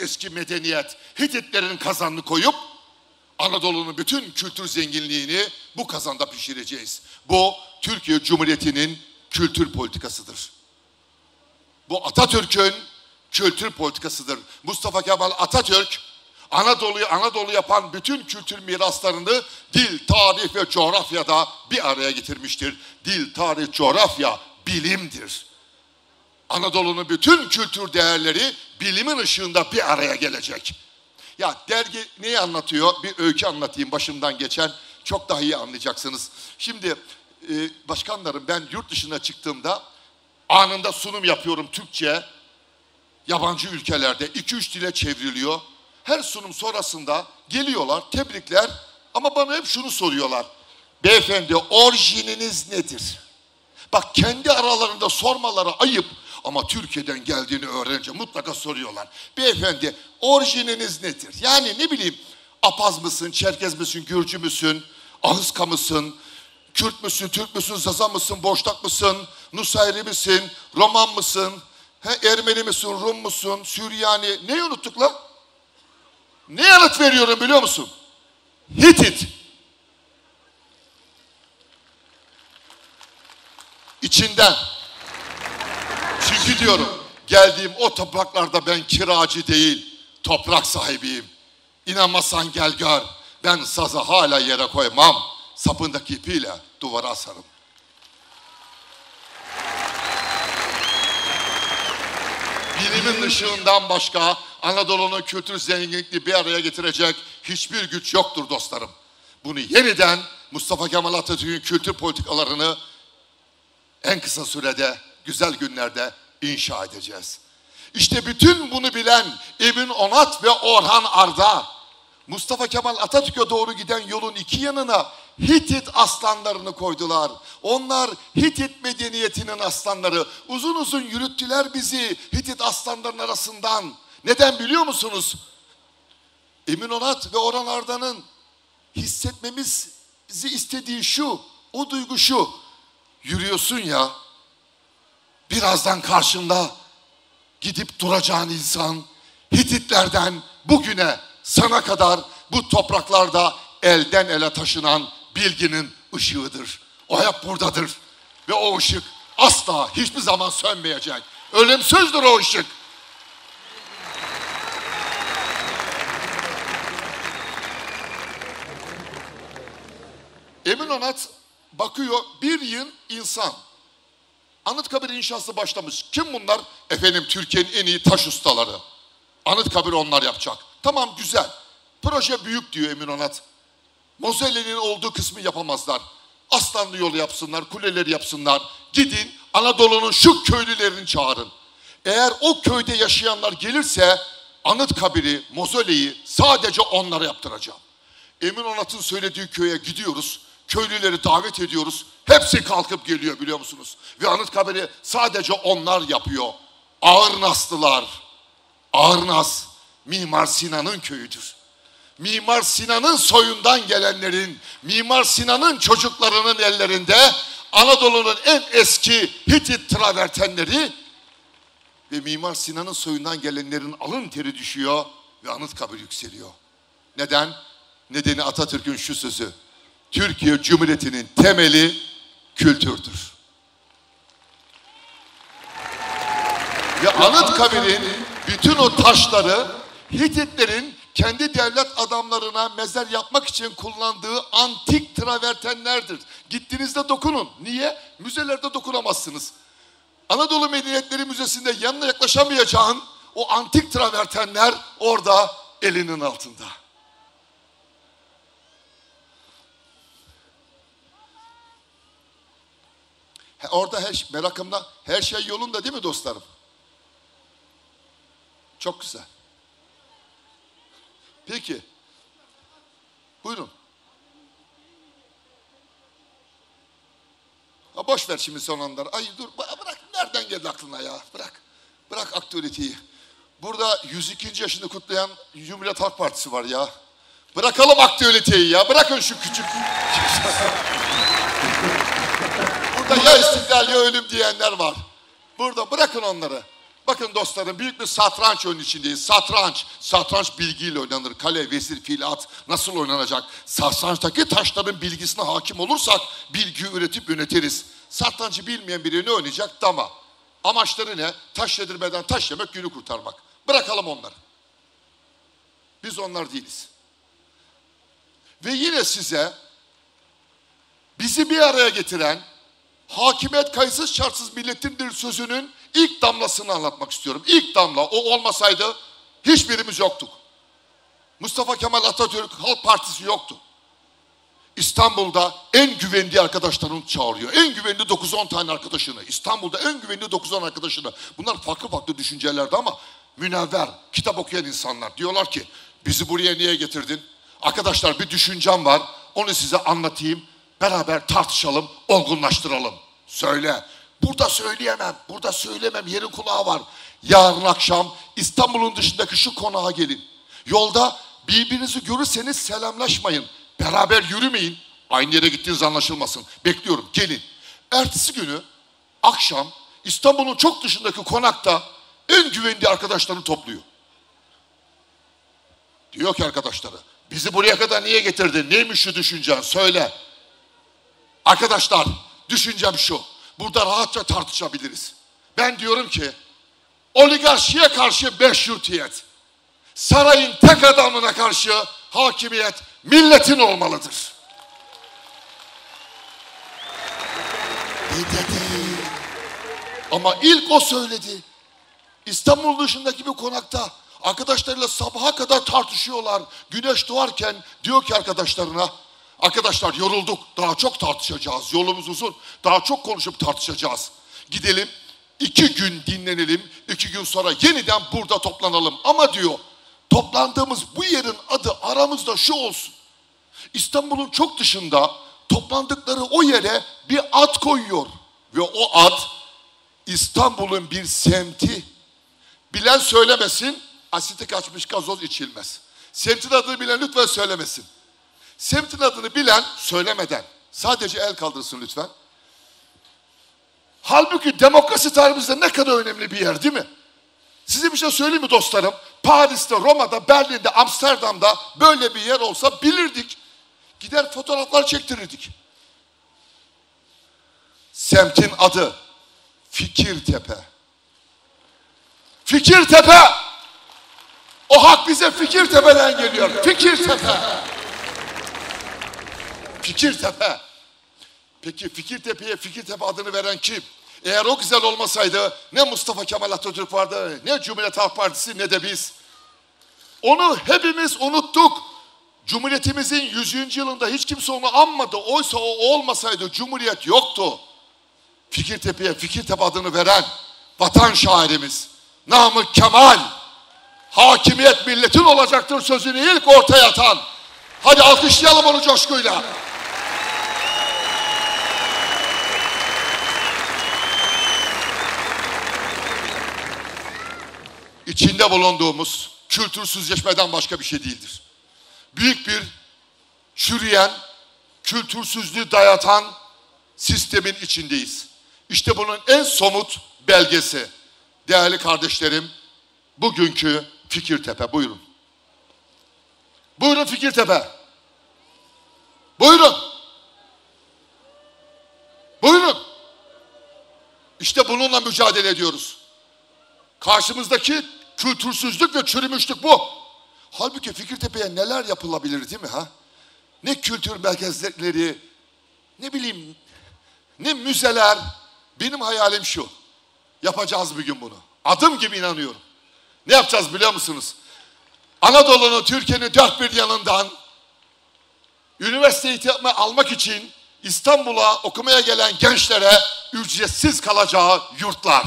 eski medeniyet Hititlerin kazanını koyup Anadolu'nun bütün kültür zenginliğini bu kazanda pişireceğiz. Bu Türkiye Cumhuriyeti'nin kültür politikasıdır. Bu Atatürk'ün kültür politikasıdır. Mustafa Kemal Atatürk Anadolu'yu Anadolu yapan bütün kültür miraslarını dil, tarih ve coğrafyada bir araya getirmiştir. Dil, tarih, coğrafya bilimdir. Anadolu'nun bütün kültür değerleri bilimin ışığında bir araya gelecek. Ya dergi neyi anlatıyor? Bir öykü anlatayım başımdan geçen. Çok daha iyi anlayacaksınız. Şimdi başkanlarım, ben yurt dışına çıktığımda anında sunum yapıyorum Türkçe. Yabancı ülkelerde 2-3 dile çevriliyor. Her sunum sonrasında geliyorlar, tebrikler ama bana hep şunu soruyorlar. Beyefendi orijininiz nedir? Bak kendi aralarında sormaları ayıp ama Türkiye'den geldiğini öğrenince mutlaka soruyorlar. Beyefendi orijininiz nedir? Yani ne bileyim Apaz mısın, Çerkez misin, Gürcü müsün, Ahıska mısın, Kürt müsün, Türk müsün, Zaza mısın, Boşnak mısın, Nusayri misin, Roman mısın, Ermeni misin, Rum musun, Süryani, neyi unuttuk lan? Ne yanıt veriyorum biliyor musun? Hitit. İçinden. Çünkü diyorum geldiğim o topraklarda ben kiracı değil, toprak sahibiyim. İnanmazsan gel gör. Ben sazı hala yere koymam. Sapındaki ipiyle duvara asarım. Bilimin ışığından başka Anadolu'nun kültür zenginliğini bir araya getirecek hiçbir güç yoktur dostlarım. Bunu yeniden Mustafa Kemal Atatürk'ün kültür politikalarını en kısa sürede, güzel günlerde inşa edeceğiz. İşte bütün bunu bilen Emin Onat ve Orhan Arda, Mustafa Kemal Atatürk'e doğru giden yolun iki yanına Hitit aslanlarını koydular. Onlar Hitit medeniyetinin aslanları. Uzun uzun yürüttüler bizi Hitit aslanların arasından. Neden biliyor musunuz? Emin Onat ve Orhan Arda'nın hissetmemizi istediği şu, o duygu şu. Yürüyorsun ya, birazdan karşında gidip duracağın insan Hititlerden bugüne sana kadar bu topraklarda elden ele taşınan bilginin ışığıdır. O hep buradadır ve o ışık asla hiçbir zaman sönmeyecek. Ölümsüzdür o ışık. Emin Onat bakıyor bir yıl insan. Anıtkabir inşası başlamış. Kim bunlar? Efendim Türkiye'nin en iyi taş ustaları. Anıtkabir onlar yapacak. Tamam güzel. Proje büyük diyor Emin Onat. Mozelle'nin olduğu kısmı yapamazlar. Aslanlı yolu yapsınlar, kuleleri yapsınlar. Gidin Anadolu'nun şu köylülerini çağırın. Eğer o köyde yaşayanlar gelirse Anıtkabir'i, Mozelle'yi sadece onlara yaptıracağım. Emin Onat'ın söylediği köye gidiyoruz. Köylüleri davet ediyoruz. Hepsi kalkıp geliyor biliyor musunuz? Ve Anıtkabir'i sadece onlar yapıyor. Ağırnaslılar. Ağırnas Mimar Sinan'ın köyüdür. Mimar Sinan'ın soyundan gelenlerin, Mimar Sinan'ın çocuklarının ellerinde Anadolu'nun en eski Hitit travertenleri ve Mimar Sinan'ın soyundan gelenlerin alın teri düşüyor ve Anıtkabir yükseliyor. Neden? Nedeni Atatürk'ün şu sözü. Türkiye Cumhuriyeti'nin temeli kültürdür. Ve Anıtkabir'in bütün o taşları Hititlerin kendi devlet adamlarına mezar yapmak için kullandığı antik travertenlerdir. Gittiğinizde dokunun. Niye? Müzelerde dokunamazsınız. Anadolu Medeniyetleri Müzesi'nde yanına yaklaşamayacağın o antik travertenler orada elinin altında. Orada merakımda her şey yolunda değil mi dostlarım? Çok güzel. Peki. Buyurun. Ha boş ver şimdi son anları. Ay dur bırak. Nereden geldi aklına ya? Bırak. Bırak aktüeliteyi. Burada 102. yaşını kutlayan Cumhuriyet Halk Partisi var ya. Bırakalım aktüeliteyi ya. Bırakın şu küçük. Burada ya istiklal ya ölüm diyenler var. Burada bırakın onları. Bakın dostlarım, büyük bir satranç oyunun içindeyiz. Satranç. Satranç bilgiyle oynanır. Kale, vezir, fil, at nasıl oynanacak? Satrançtaki taşların bilgisine hakim olursak bilgi üretip yönetiriz. Satrancı bilmeyen biri ne oynayacak? Dama. Amaçları ne? Taş yedirmeden taş yemek, günü kurtarmak. Bırakalım onları. Biz onlar değiliz. Ve yine size bizi bir araya getiren hakimiyet kayıtsız şartsız milletindir sözünün ilk damlasını anlatmak istiyorum. İlk damla, o olmasaydı hiçbirimiz yoktuk. Mustafa Kemal Atatürk Halk Partisi yoktu. İstanbul'da en güvendiği arkadaşlarını çağırıyor. En güvenli 9-10 tane arkadaşını. İstanbul'da en güvenli 9-10 arkadaşını. Bunlar farklı farklı düşüncelerde ama münevver, kitap okuyan insanlar. Diyorlar ki bizi buraya niye getirdin? Arkadaşlar bir düşüncem var. Onu size anlatayım. Beraber tartışalım, olgunlaştıralım. Söyle. Burada söyleyemem. Burada söylemem. Yerin kulağı var. Yarın akşam İstanbul'un dışındaki şu konağa gelin. Yolda birbirinizi görürseniz selamlaşmayın. Beraber yürümeyin. Aynı yere gittiğiniz anlaşılmasın. Bekliyorum. Gelin. Ertesi günü akşam İstanbul'un çok dışındaki konakta en güvendiği arkadaşlarını topluyor. Diyor ki arkadaşları, bizi buraya kadar niye getirdin? Neymiş şu düşüncen? Söyle. Arkadaşlar, düşüncem şu. Burada rahatça tartışabiliriz. Ben diyorum ki oligarşiye karşı meşrutiyet, sarayın tek adamına karşı hakimiyet milletin olmalıdır. Dedi. Ama ilk o söyledi. İstanbul dışındaki bir konakta arkadaşlarıyla sabaha kadar tartışıyorlar. Güneş doğarken diyor ki arkadaşlarına, arkadaşlar yorulduk, daha çok tartışacağız, yolumuz uzun, daha çok konuşup tartışacağız. Gidelim, 2 gün dinlenelim, 2 gün sonra yeniden burada toplanalım. Ama diyor, toplandığımız bu yerin adı aramızda şu olsun. İstanbul'un çok dışında toplandıkları o yere bir ad koyuyor. Ve o ad İstanbul'un bir semti. Bilen söylemesin, asiti kaçmış gazoz içilmez. Semtin adını bilen lütfen söylemesin. Semtin adını bilen söylemeden sadece el kaldırsın lütfen. Halbuki demokrasi tarihimizde ne kadar önemli bir yer değil mi? Size bir şey söyleyeyim mi dostlarım? Paris'te, Roma'da, Berlin'de, Amsterdam'da böyle bir yer olsa bilirdik. Gider fotoğraflar çektirirdik. Semtin adı Fikirtepe. Fikirtepe! O hak bize Fikirtepe'den geliyor. Fikirtepe! Fikirtepe! Peki Fikirtepe'ye Fikirtepe adını veren kim? Eğer o güzel olmasaydı ne Mustafa Kemal Atatürk vardı, ne Cumhuriyet Halk Partisi, ne de biz. Onu hepimiz unuttuk. Cumhuriyetimizin 100. yılında hiç kimse onu anmadı. Oysa o olmasaydı Cumhuriyet yoktu. Fikirtepe'ye Fikirtepe adını veren vatan şairimiz Namık Kemal, hakimiyet milletin olacaktır sözünü ilk ortaya atan. Hadi alkışlayalım onu coşkuyla. İçinde bulunduğumuz kültürsüzleşmeden başka bir şey değildir. Büyük bir çürüyen, kültürsüzlüğü dayatan sistemin içindeyiz. İşte bunun en somut belgesi, değerli kardeşlerim, bugünkü Fikirtepe. Buyurun. Buyurun Fikirtepe. Buyurun. Buyurun. İşte bununla mücadele ediyoruz. Karşımızdaki kültürsüzlük ve çürümüşlük bu. Halbuki Fikirtepe'ye neler yapılabilir değil mi ha? Ne kültür merkezleri, ne bileyim, ne müzeler. Benim hayalim şu. Yapacağız bir gün bunu. Adım gibi inanıyorum. Ne yapacağız biliyor musunuz? Anadolu'nun, Türkiye'nin dört bir yanından üniversite eğitimi almak için İstanbul'a okumaya gelen gençlere ücretsiz kalacağı yurtlar.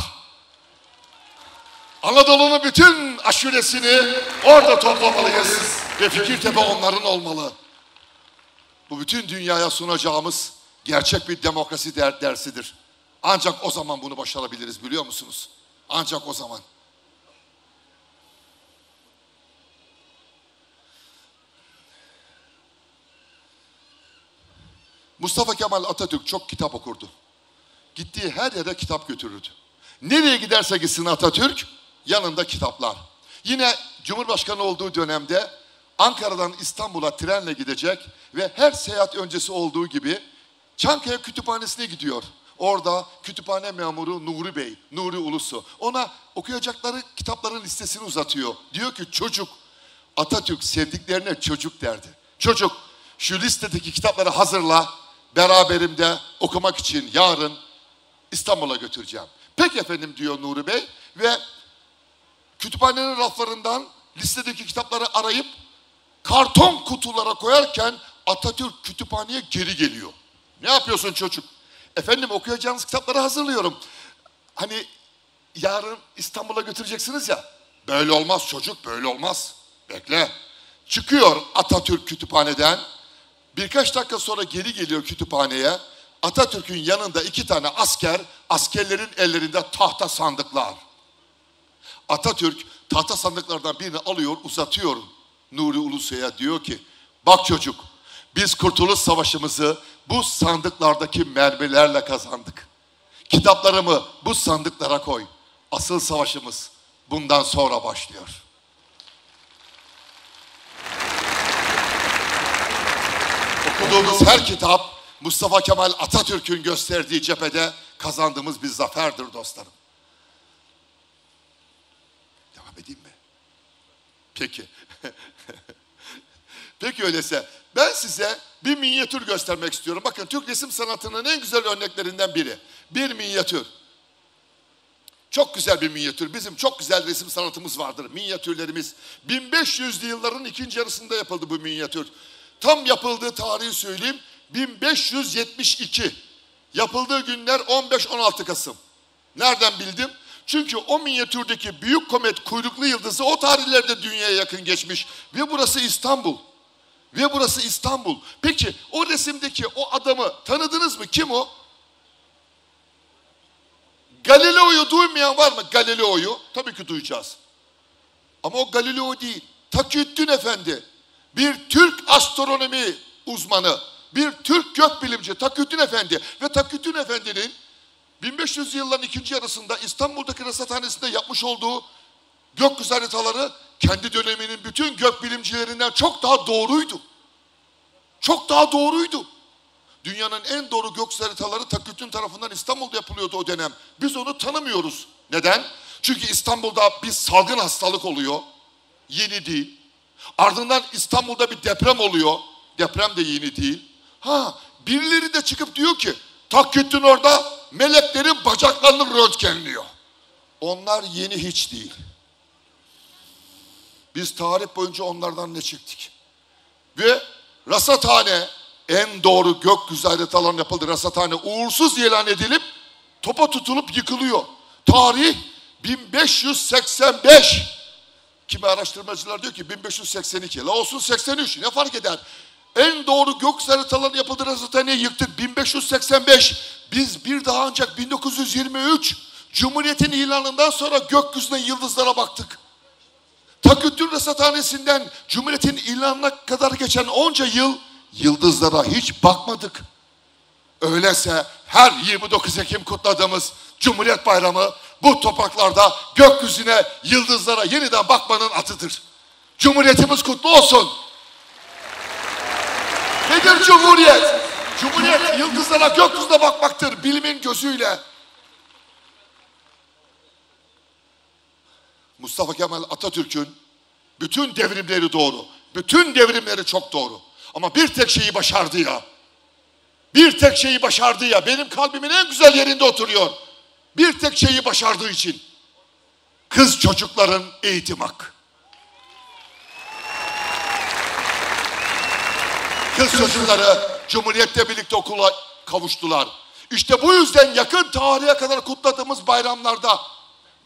Anadolu'nun bütün aşuresini orada toplamalıyız ve Fikirtepe onların olmalı. Bu bütün dünyaya sunacağımız gerçek bir demokrasi dersidir. Ancak o zaman bunu başarabiliriz biliyor musunuz? Ancak o zaman. Mustafa Kemal Atatürk çok kitap okurdu. Gittiği her yere kitap götürürdü. Nereye giderse gitsin Atatürk, yanında kitaplar. Yine Cumhurbaşkanı olduğu dönemde Ankara'dan İstanbul'a trenle gidecek ve her seyahat öncesi olduğu gibi Çankaya Kütüphanesi'ne gidiyor. Orada kütüphane memuru Nuri Bey, Nuri Ulusu ona okuyacakları kitapların listesini uzatıyor. Diyor ki çocuk, Atatürk sevdiklerine çocuk derdi. Çocuk şu listedeki kitapları hazırla, beraberimde okumak için yarın İstanbul'a götüreceğim. Peki efendim diyor Nuri Bey ve kütüphanenin raflarından listedeki kitapları arayıp karton kutulara koyarken Atatürk kütüphaneye geri geliyor. Ne yapıyorsun çocuk? Efendim okuyacağınız kitapları hazırlıyorum. Hani yarın İstanbul'a götüreceksiniz ya. Böyle olmaz çocuk, böyle olmaz. Bekle. Çıkıyor Atatürk kütüphaneden. Birkaç dakika sonra geri geliyor kütüphaneye. Atatürk'ün yanında 2 tane asker, askerlerin ellerinde tahta sandıklar. Atatürk tahta sandıklardan birini alıyor, uzatıyor Nuri Ulusoy'a, diyor ki bak çocuk, biz Kurtuluş Savaşımızı bu sandıklardaki mermilerle kazandık. Kitaplarımı bu sandıklara koy. Asıl savaşımız bundan sonra başlıyor. Okuduğumuz her kitap Mustafa Kemal Atatürk'ün gösterdiği cephede kazandığımız bir zaferdir dostlarım. Devam edeyim mi? Peki. Peki öyleyse ben size bir minyatür göstermek istiyorum. Bakın Türk resim sanatının en güzel örneklerinden biri. Bir minyatür. Çok güzel bir minyatür. Bizim çok güzel resim sanatımız vardır. Minyatürlerimiz 1500'lü yılların ikinci yarısında yapıldı bu minyatür. Tam yapıldığı tarihi söyleyeyim. 1572. Yapıldığı günler 15-16 Kasım. Nereden bildim? Çünkü o minyatürdeki büyük komet kuyruklu yıldızı o tarihlerde dünyaya yakın geçmiş. Ve burası İstanbul. Ve burası İstanbul. Peki o resimdeki o adamı tanıdınız mı? Kim o? Galileo'yu duymayan var mı? Galileo'yu. Tabii ki duyacağız. Ama o Galileo değil. Takiyüddin Efendi. Bir Türk astronomi uzmanı. Bir Türk gökbilimci Takiyüddin Efendi. Ve Takiyüddin Efendi'nin 1500 yılların ikinci yarısında İstanbul'daki rasathanesinde yapmış olduğu gökyüzü haritaları kendi döneminin bütün gökbilimcilerinden çok daha doğruydu. Çok daha doğruydu. Dünyanın en doğru gökyüzü haritaları Takiyüddin tarafından İstanbul'da yapılıyordu o dönem. Biz onu tanımıyoruz. Neden? Çünkü İstanbul'da bir salgın hastalık oluyor. Yeni değil. Ardından İstanbul'da bir deprem oluyor. Deprem de yeni değil. Birileri de çıkıp diyor ki Takiyüddin orada meleklerin bacaklarını röntgenliyor. Onlar yeni hiç değil. Biz tarih boyunca onlardan ne çektik? Ve rasathane, en doğru gökyüzü haritalarının yapıldığı rasathane uğursuz ilan edilip topa tutulup yıkılıyor. Tarih 1585. Kimi araştırmacılar diyor ki 1582. La olsun 83, ne fark eder? En doğru gökyüzü haritalarının yapıldığı rasathaneyi yıktık 1585. Biz bir daha ancak 1923 Cumhuriyet'in ilanından sonra gökyüzüne yıldızlara baktık. Takiyüddin Rasathanesi'nden Cumhuriyet'in ilanına kadar geçen onca yıl yıldızlara hiç bakmadık. Öyleyse her 29 Ekim kutladığımız Cumhuriyet Bayramı bu topraklarda gökyüzüne, yıldızlara yeniden bakmanın adıdır. Cumhuriyetimiz kutlu olsun. Nedir Cumhuriyet? Cumhuriyet yıldızlara, gökyüzüne bakmaktır bilimin gözüyle. Mustafa Kemal Atatürk'ün bütün devrimleri doğru. Bütün devrimleri çok doğru. Ama bir tek şeyi başardı ya. Bir tek şeyi başardı ya. Benim kalbimin en güzel yerinde oturuyor. Bir tek şeyi başardığı için. Kız çocukların eğitim hakkı. Kız çocukları Cumhuriyet'le birlikte okula kavuştular. İşte bu yüzden yakın tarihe kadar kutladığımız bayramlarda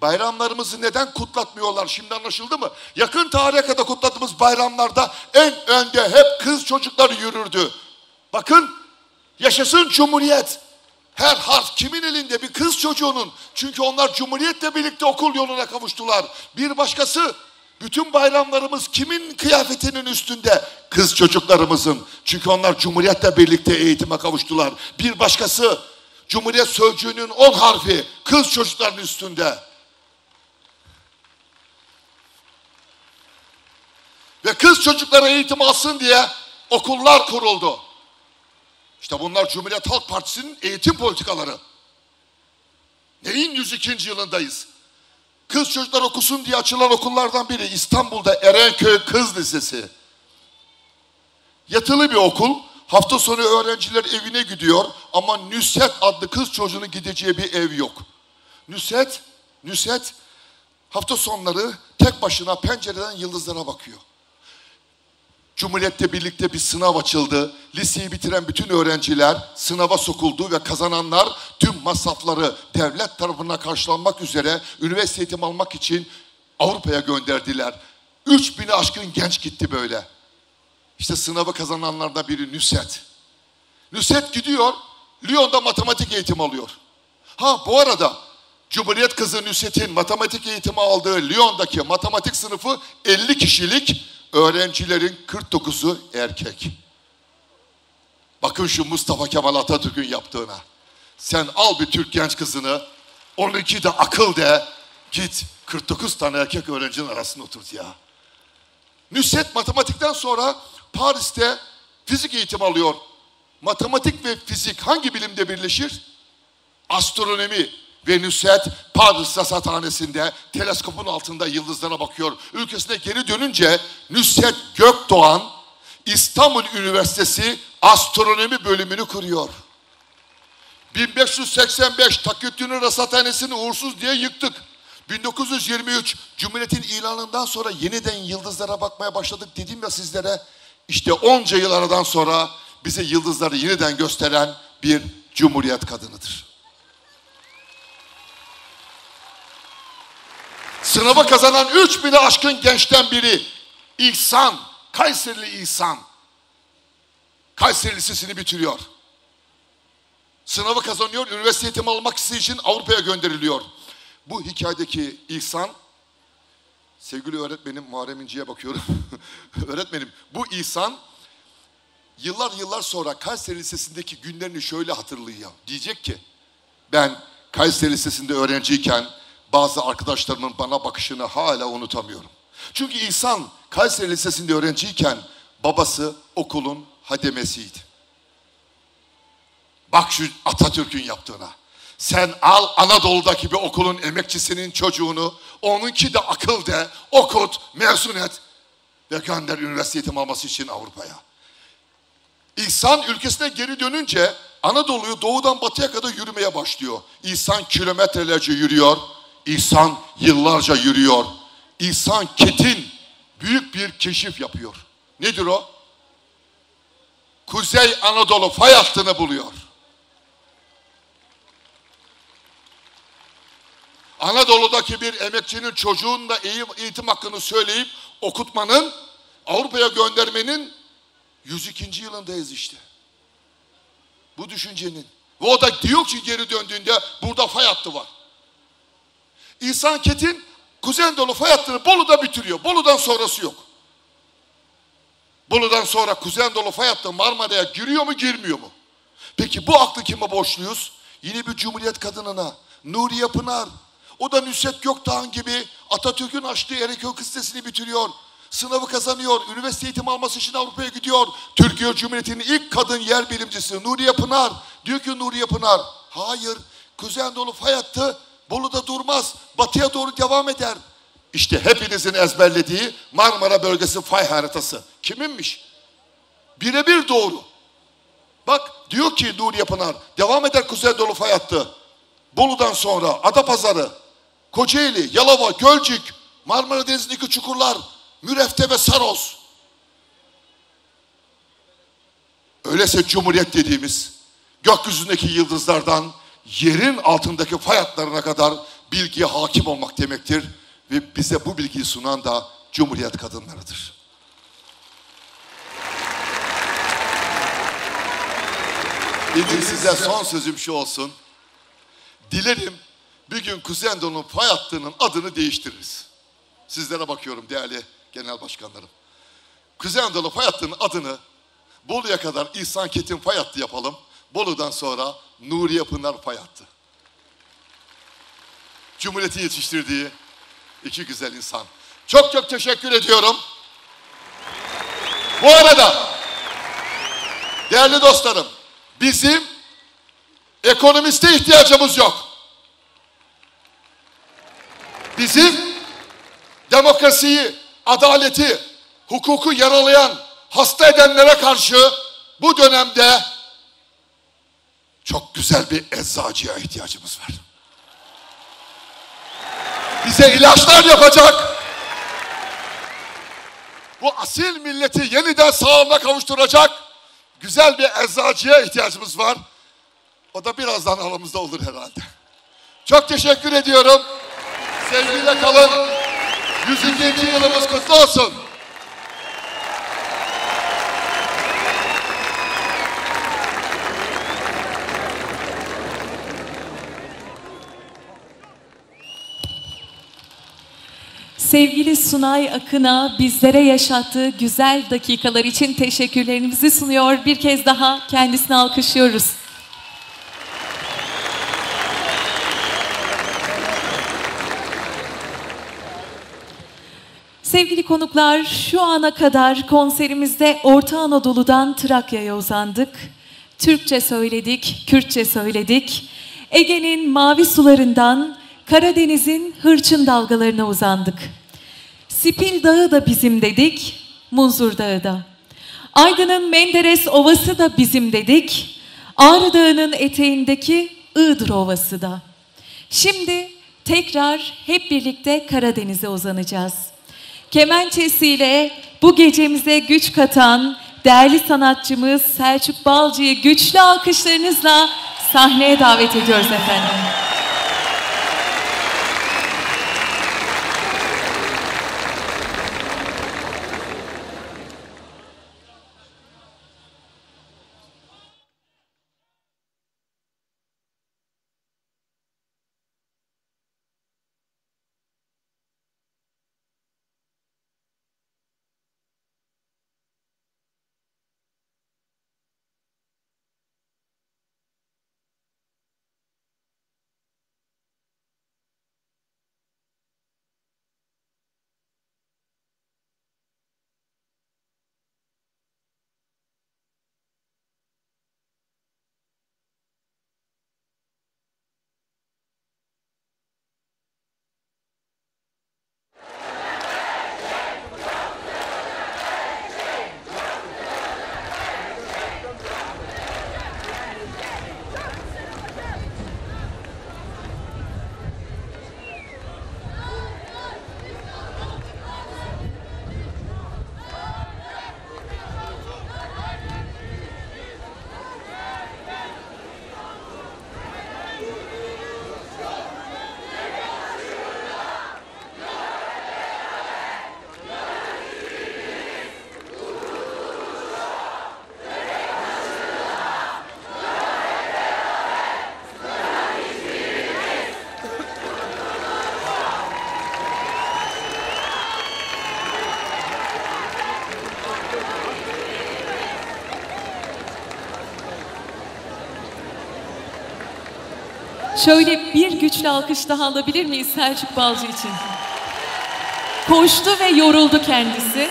bayramlarımızı neden kutlatmıyorlar? Şimdi anlaşıldı mı? Yakın tarihe kadar kutladığımız bayramlarda en önde hep kız çocukları yürürdü. Bakın, yaşasın Cumhuriyet. Her harf kimin elinde? Bir kız çocuğunun. Çünkü onlar Cumhuriyet'le birlikte okul yoluna kavuştular. Bir başkası, bütün bayramlarımız kimin kıyafetinin üstünde? Kız çocuklarımızın. Çünkü onlar Cumhuriyet'le birlikte eğitime kavuştular. Bir başkası, Cumhuriyet sözcüğünün 10 harfi kız çocukların üstünde. Ve kız çocuklara eğitim alsın diye okullar kuruldu. İşte bunlar Cumhuriyet Halk Partisi'nin eğitim politikaları. Neyin 102. yılındayız? Kız çocuklar okusun diye açılan okullardan biri İstanbul'da Erenköy Kız Lisesi. Yatılı bir okul. Hafta sonu öğrenciler evine gidiyor ama Nusret adlı kız çocuğunun gideceği bir ev yok. Nusret hafta sonları tek başına pencereden yıldızlara bakıyor. Cumhuriyet'le birlikte bir sınav açıldı. Liseyi bitiren bütün öğrenciler sınava sokuldu ve kazananlar tüm masrafları devlet tarafından karşılanmak üzere üniversite eğitim almak için Avrupa'ya gönderdiler. 3000'i aşkın genç gitti böyle. İşte sınavı kazananlardan biri Nusret. Nusret gidiyor, Lyon'da matematik eğitimi alıyor. Bu arada Cumhuriyet kızı Nusret'in matematik eğitimi aldığı Lyon'daki matematik sınıfı 50 kişilik, öğrencilerin 49'u erkek. Bakın şu Mustafa Kemal Atatürk'ün yaptığına. Sen al bir Türk genç kızını, 12 de akıl de, git 49 tane erkek öğrencinin arasında oturt ya. Nusret matematikten sonra Paris'te fizik eğitimi alıyor. Matematik ve fizik hangi bilimde birleşir? Astronomi. Ve Nusret Paris Rasathanesi'nde teleskopun altında yıldızlara bakıyor. Ülkesine geri dönünce Nusret Gökdoğan İstanbul Üniversitesi Astronomi bölümünü kuruyor. 1585 Takiyüddin Rasathanesi'ni uğursuz diye yıktık. 1923 Cumhuriyet'in ilanından sonra yeniden yıldızlara bakmaya başladık dedim ya sizlere. İşte onca yıl aradan sonra bize yıldızları yeniden gösteren bir Cumhuriyet kadınıdır. Sınavı kazanan 3000'i aşkın gençten biri İhsan, Kayserili İhsan. Kayseri Lisesi'ni bitiriyor. Sınavı kazanıyor, üniversite eğitimi almak istediği için Avrupa'ya gönderiliyor. Bu hikayedeki İhsan, sevgili öğretmenim Muharrem İnce'ye bakıyorum. Öğretmenim, bu İhsan yıllar sonra Kayseri Lisesi'ndeki günlerini şöyle hatırlıyor. Diyecek ki, ben Kayseri Lisesi'nde öğrenciyken bazı arkadaşlarımın bana bakışını hala unutamıyorum. Çünkü İhsan Kayseri Lisesi'nde öğrenciyken babası okulun hademesiydi. Bak şu Atatürk'ün yaptığına. Sen al Anadolu'daki bir okulun emekçisinin çocuğunu, onunki de akıl de, okut, mezun et ve gönder üniversite eğitim alması için Avrupa'ya. İhsan ülkesine geri dönünce Anadolu'yu doğudan batıya kadar yürümeye başlıyor. İhsan kilometrelerce yürüyor. İhsan yıllarca yürüyor. İhsan Ketin büyük bir keşif yapıyor. Nedir o? Kuzey Anadolu fay hattını buluyor. Anadolu'daki bir emekçinin çocuğun da eğitim hakkını söyleyip okutmanın, Avrupa'ya göndermenin 102. yılındayız işte. Bu düşüncenin. Ve o da diyor ki geri döndüğünde burada fay hattı var. İhsan Ketin Kuzey Anadolu fay hattını Bolu'da bitiriyor. Bolu'dan sonrası yok. Bolu'dan sonra Kuzey Anadolu fay hattı Marmara'ya giriyor mu girmiyor mu? Peki bu aklı kime borçluyuz? Yine bir Cumhuriyet kadınına. Nuriye Pınar. O da Nusret Gökdoğan gibi Atatürk'ün açtığı Erenköy Kız Lisesi'ni bitiriyor. Sınavı kazanıyor. Üniversite eğitimi alması için Avrupa'ya gidiyor. Türkiye Cumhuriyeti'nin ilk kadın yer bilimcisi Nuriye Pınar. Diyor ki Nuriye Pınar, hayır Kuzey Anadolu fay hattı Bolu'da durmaz. Batıya doğru devam eder. İşte hepinizin ezberlediği Marmara bölgesi fay haritası. Kiminmiş? Birebir doğru. Bak diyor ki Nuriye Pınar, devam eder Kuzey Anadolu fay hattı. Bolu'dan sonra Adapazarı, Kocaeli, Yalova, Gölcük, Marmara Denizi'ndeki çukurlar, Mürefte ve Saros. Öyleyse Cumhuriyet dediğimiz gökyüzündeki yıldızlardan yerin altındaki fay hatlarına kadar bilgiye hakim olmak demektir. Ve bize bu bilgiyi sunan da Cumhuriyet kadınlarıdır. Bugün size son sözüm şu olsun. Dilerim bir gün Kuzey Anadolu'nun fay hattının adını değiştiririz. Sizlere bakıyorum değerli genel başkanlarım. Kuzey Anadolu fay hattının adını Bolu'ya kadar İhsan Ketin fay hattı yapalım. Bolu'dan sonra Nuriye Pınar pay attı. Cumhuriyet'in yetiştirdiği iki güzel insan. Çok çok teşekkür ediyorum. Bu arada değerli dostlarım, bizim ekonomiste ihtiyacımız yok. Bizim demokrasiyi, adaleti, hukuku yaralayan, hasta edenlere karşı bu dönemde çok güzel bir eczacıya ihtiyacımız var. Bize ilaçlar yapacak, bu asil milleti yeniden sağlığına kavuşturacak güzel bir eczacıya ihtiyacımız var. O da birazdan aramızda olur herhalde. Çok teşekkür ediyorum. Sevgiyle kalın. 102. yılımız kutlu olsun. Sevgili Sunay Akın'a bizlere yaşattığı güzel dakikalar için teşekkürlerimizi sunuyor. Bir kez daha kendisini alkışlıyoruz. Sevgili konuklar, şu ana kadar konserimizde Orta Anadolu'dan Trakya'ya uzandık. Türkçe söyledik, Kürtçe söyledik. Ege'nin mavi sularından Karadeniz'in hırçın dalgalarına uzandık. Spil Dağı da bizim dedik, Munzur Dağı da. Aydın'ın Menderes Ovası da bizim dedik. Ağrı Dağı'nın eteğindeki Iğdır Ovası da. Şimdi tekrar hep birlikte Karadeniz'e uzanacağız. Kemençesiyle bu gecemize güç katan değerli sanatçımız Selçuk Balcı'yı güçlü alkışlarınızla sahneye davet ediyoruz efendim. Şöyle bir güçlü alkış daha alabilir miyiz Selçuk Balcı için? Koştu ve yoruldu kendisi.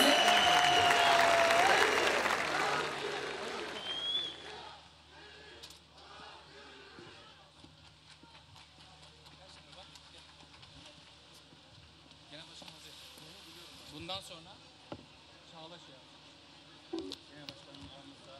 Bundan sonra Çağlaş ya. Genel başkanımız aramızda.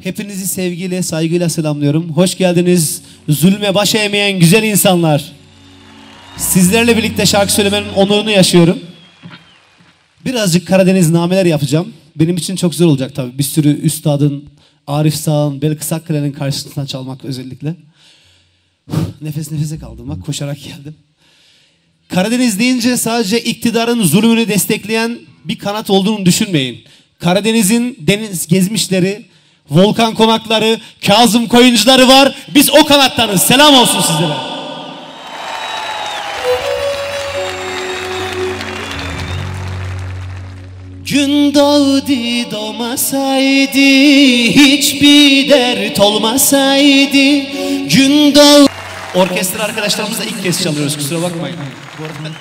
Hepinizi sevgiyle, saygıyla selamlıyorum. Hoş geldiniz. Zulme baş eğmeyen güzel insanlar. Sizlerle birlikte şarkı söylemenin onurunu yaşıyorum. Birazcık Karadeniz nameler yapacağım. Benim için çok zor olacak tabii. Bir sürü üstadın, Arif Sağ'ın, Belkıs Akkale'nin karşısına çalmak özellikle. Nefes nefese kaldım bak, koşarak geldim. Karadeniz deyince sadece iktidarın zulmünü destekleyen bir kanat olduğunu düşünmeyin. Karadeniz'in deniz gezmişleri, volkan konakları, Kazım Koyuncuları var. Biz o kanattanız. Selam olsun sizlere. Gün doğdu doğmasaydı, hiçbir dert olmasaydı. Gün doğdu. Orkestra arkadaşlarımızla ilk kez çalıyoruz, kusura bakmayın. Bu arada...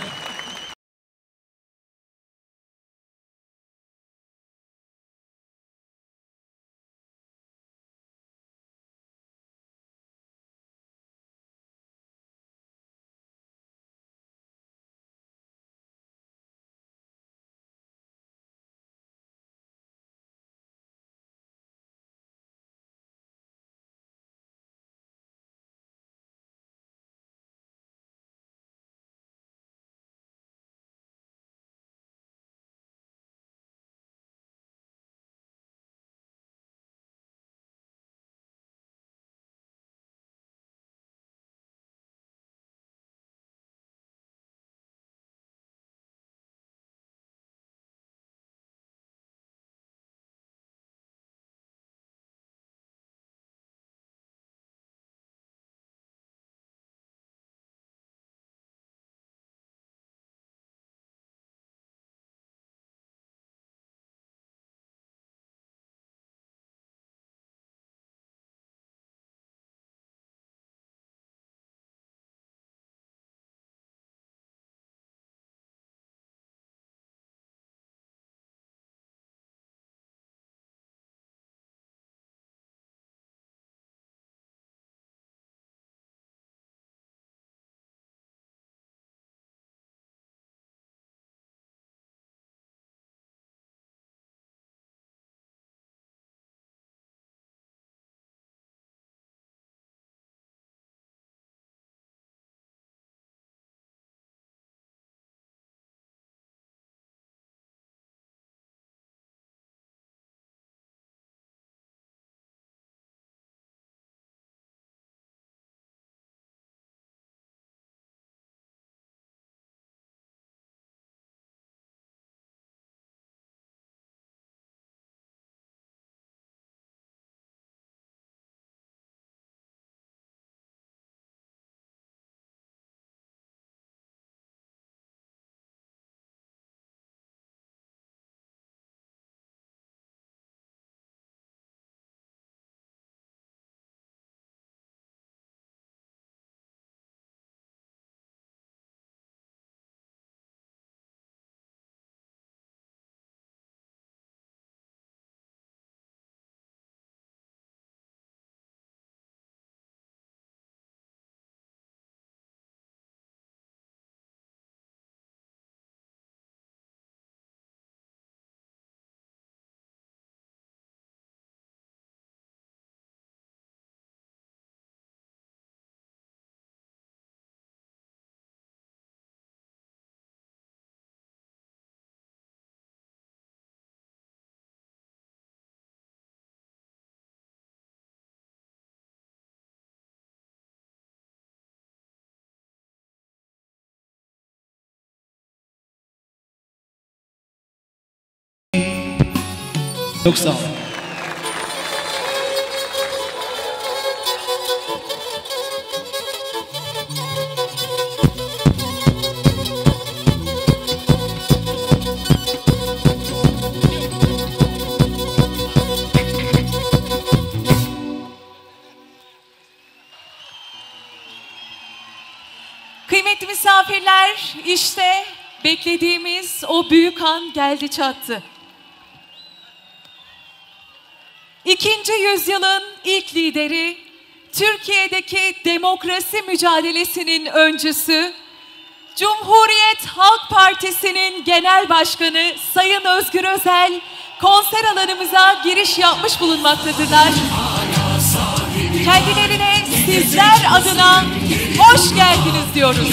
Çok sağ olun. Kıymetli misafirler, işte beklediğimiz o büyük an geldi çattı. 2. yüzyılın ilk lideri, Türkiye'deki demokrasi mücadelesinin öncüsü, Cumhuriyet Halk Partisi'nin Genel Başkanı Sayın Özgür Özel, konser alanımıza giriş yapmış bulunmaktadırlar. Kendilerine sizler adına hoş geldiniz diyoruz.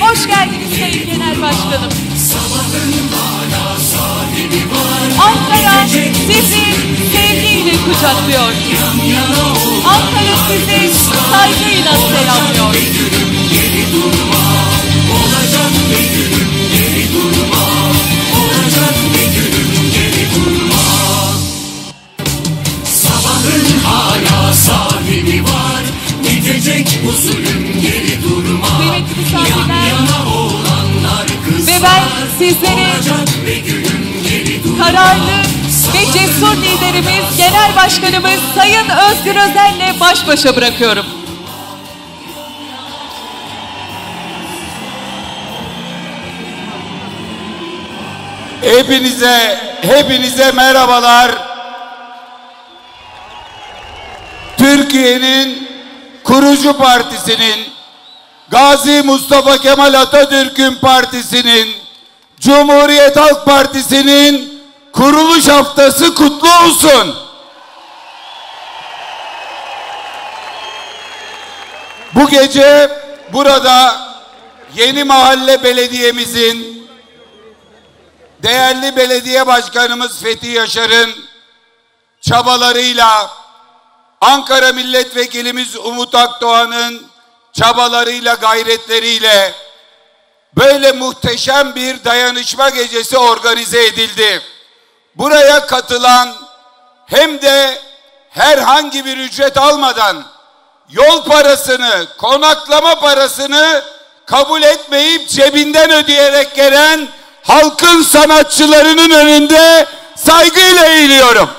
Hoş geldiniz Sayın Genel Başkanım. Ankara sizi sevgiyle kucaklıyor. Ankara sizi saygıyla selamlıyor. Sabahın hala sahibi var, gidecek usulün geri durma. Kıymetli misafirler Ve ve ben sizleri kararlı ve cesur liderimiz, Genel Başkanımız Sayın Özgür Özel'le baş başa bırakıyorum. Hepinize merhabalar. Türkiye'nin kurucu partisinin, Gazi Mustafa Kemal Atatürk'ün partisinin, Cumhuriyet Halk Partisi'nin kuruluş haftası kutlu olsun. Bu gece burada Yeni Mahalle Belediye'mizin değerli belediye başkanımız Fethi Yaşar'ın çabalarıyla, Ankara Milletvekilimiz Umut Akdoğan'ın çabalarıyla, gayretleriyle böyle muhteşem bir dayanışma gecesi organize edildi. Buraya katılan hem de herhangi bir ücret almadan yol parasını, konaklama parasını kabul etmeyip cebinden ödeyerek gelen halkın sanatçılarının önünde saygıyla eğiliyorum.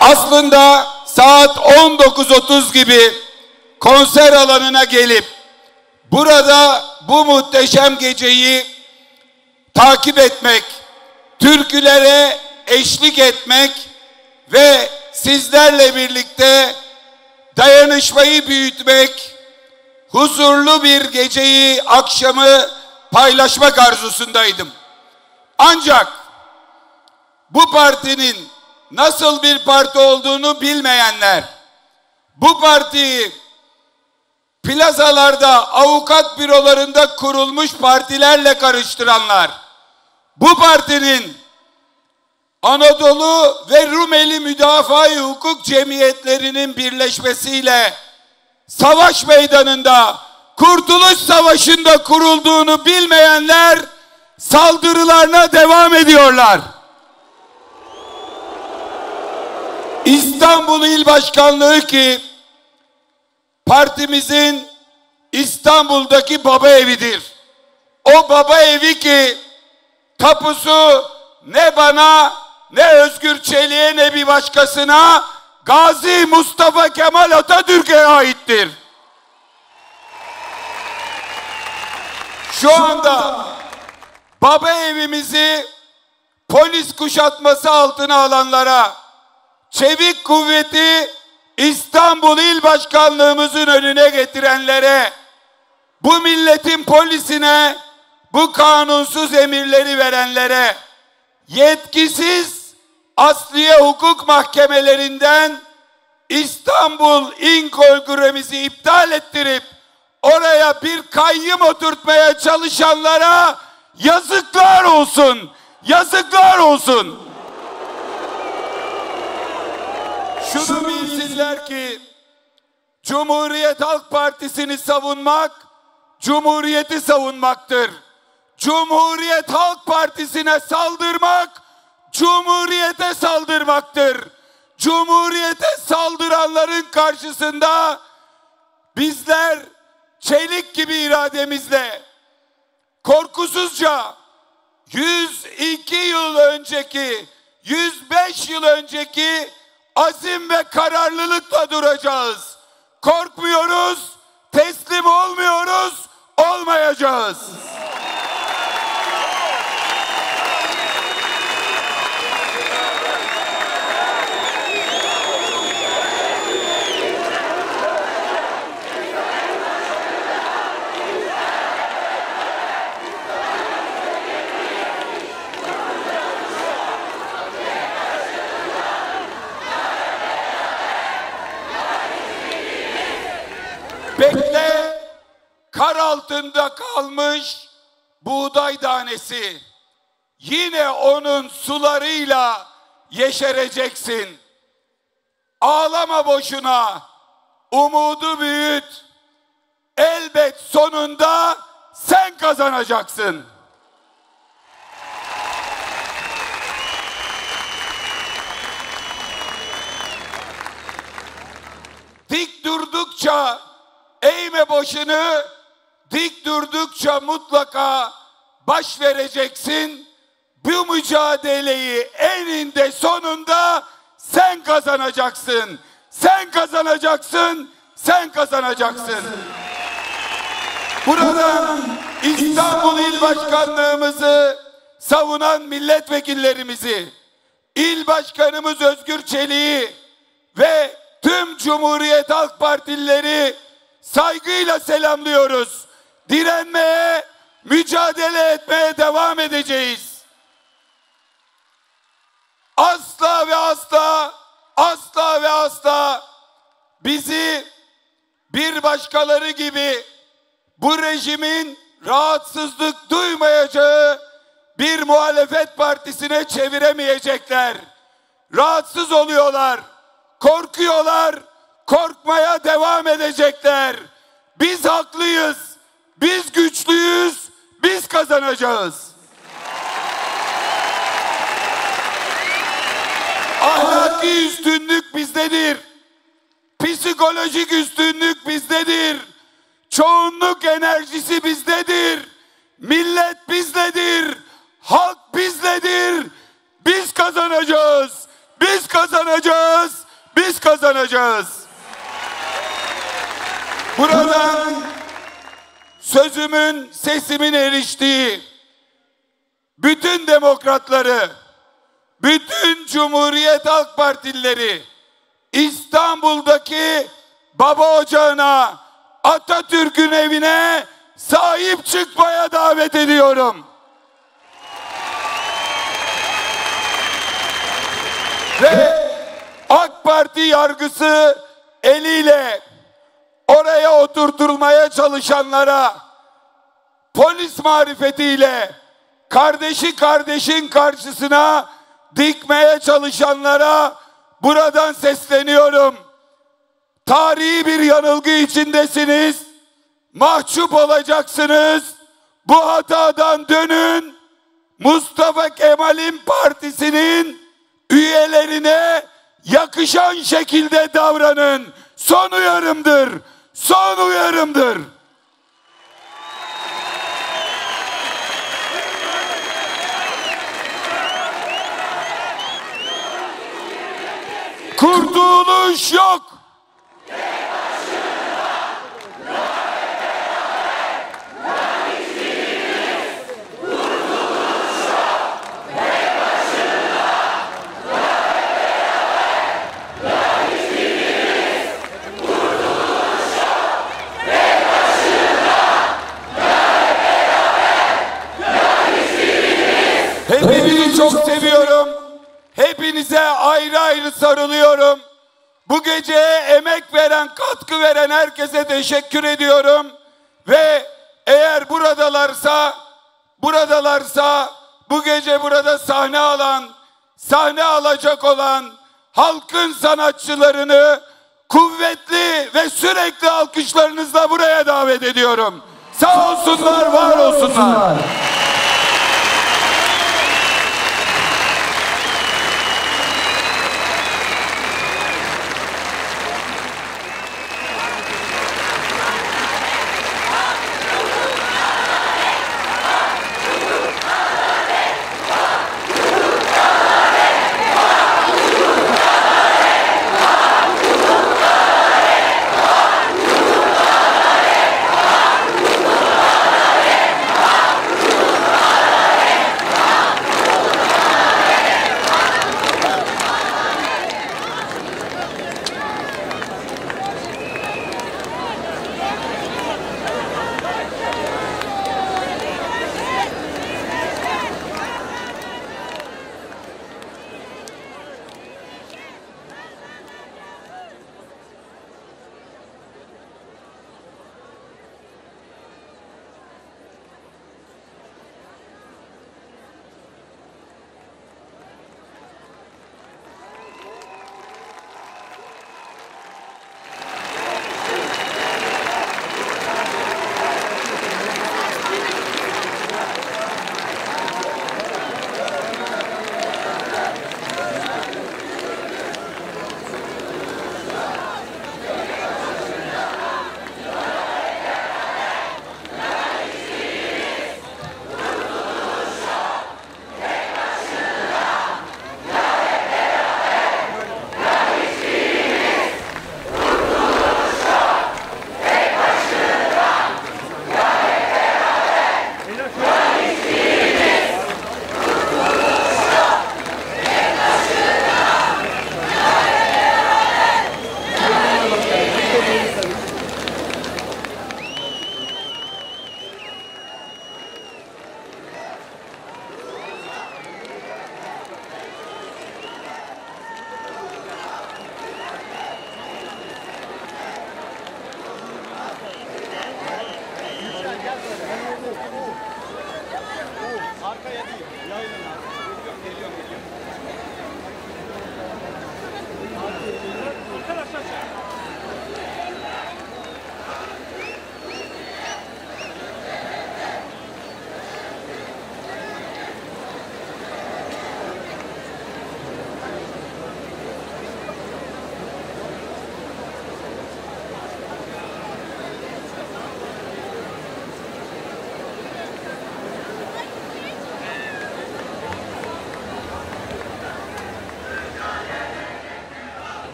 Aslında saat 19.30 gibi konser alanına gelip burada bu muhteşem geceyi takip etmek, türkülere eşlik etmek ve sizlerle birlikte dayanışmayı büyütmek, huzurlu bir geceyi, akşamı paylaşmak arzusundaydım. Ancak bu partinin nasıl bir parti olduğunu bilmeyenler, bu partiyi plazalarda, avukat bürolarında kurulmuş partilerle karıştıranlar, bu partinin Anadolu ve Rumeli Müdafaa-i Hukuk Cemiyetlerinin birleşmesiyle savaş meydanında, Kurtuluş Savaşı'nda kurulduğunu bilmeyenler saldırılarına devam ediyorlar. İstanbul İl Başkanlığı ki partimizin İstanbul'daki baba evidir. O baba evi ki tapusu ne bana, ne Özgür Çelik'e, ne bir başkasına, Gazi Mustafa Kemal Atatürk'e aittir. Şu anda baba evimizi polis kuşatması altına alanlara, çevik kuvveti İstanbul İl Başkanlığımızın önüne getirenlere, bu milletin polisine bu kanunsuz emirleri verenlere, yetkisiz asliye hukuk mahkemelerinden İstanbul İl Kongremizi iptal ettirip oraya bir kayyım oturtmaya çalışanlara yazıklar olsun. Yazıklar olsun. Şunu bilsinler ki Cumhuriyet Halk Partisi'ni savunmak, Cumhuriyeti savunmaktır. Cumhuriyet Halk Partisi'ne saldırmak, Cumhuriyete saldırmaktır. Cumhuriyete saldıranların karşısında bizler çelik gibi irademizle, korkusuzca 102 yıl önceki, 105 yıl önceki azim ve kararlılıkla duracağız. Korkmuyoruz, teslim olmuyoruz, olmayacağız. altında kalmış buğday tanesi. Yine onun sularıyla yeşereceksin. Ağlama boşuna, umudu büyüt. Elbet sonunda sen kazanacaksın. Dik durdukça eğme başını, dik durdukça mutlaka baş vereceksin. Bu mücadeleyi eninde sonunda sen kazanacaksın. Sen kazanacaksın. Sen kazanacaksın. Buradan İstanbul İl Başkanlığımızı savunan milletvekillerimizi, İl Başkanımız Özgür Çelik'i ve tüm Cumhuriyet Halk Partilileri saygıyla selamlıyoruz. Direnmeye, mücadele etmeye devam edeceğiz. Asla ve asla, asla ve asla bizi bir başkaları gibi bu rejimin rahatsızlık duymayacağı bir muhalefet partisine çeviremeyecekler. Rahatsız oluyorlar, korkuyorlar, korkmaya devam edecekler. Biz haklıyız, biz güçlüyüz, biz kazanacağız. Ahlaki üstünlük bizdedir. Psikolojik üstünlük bizdedir. Çoğunluk enerjisi bizdedir. Millet bizdedir. Halk bizdedir. Biz kazanacağız. Biz kazanacağız. Biz kazanacağız. Buradan sözümün, sesimin eriştiği bütün demokratları, bütün Cumhuriyet Halk Partilileri İstanbul'daki baba ocağına, Atatürk'ün evine sahip çıkmaya davet ediyorum. Ve AK Parti yargısı eliyle oraya oturtulmaya çalışanlara, polis marifetiyle kardeşi kardeşin karşısına dikmeye çalışanlara buradan sesleniyorum. Tarihi bir yanılgı içindesiniz. Mahcup olacaksınız. Bu hatadan dönün. Mustafa Kemal'in partisinin üyelerine yakışan şekilde davranın. Son uyarımdır. Son uyarımdır. Kurtuluş yok. Hepinizi çok seviyorum. Hepinize ayrı ayrı sarılıyorum. Bu geceye emek veren, katkı veren herkese teşekkür ediyorum. Ve eğer buradalarsa bu gece burada sahne alacak olan halkın sanatçılarını kuvvetli ve sürekli alkışlarınızla buraya davet ediyorum. Sağ olsunlar, var olsunlar.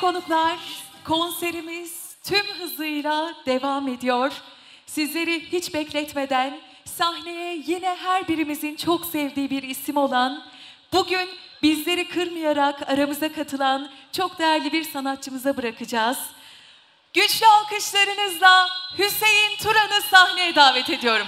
Konuklar, konserimiz tüm hızıyla devam ediyor. Sizleri hiç bekletmeden sahneye yine her birimizin çok sevdiği bir isim olan, bugün bizleri kırmayarak aramıza katılan çok değerli bir sanatçımıza bırakacağız. Güçlü alkışlarınızla Hüseyin Turan'ı sahneye davet ediyorum.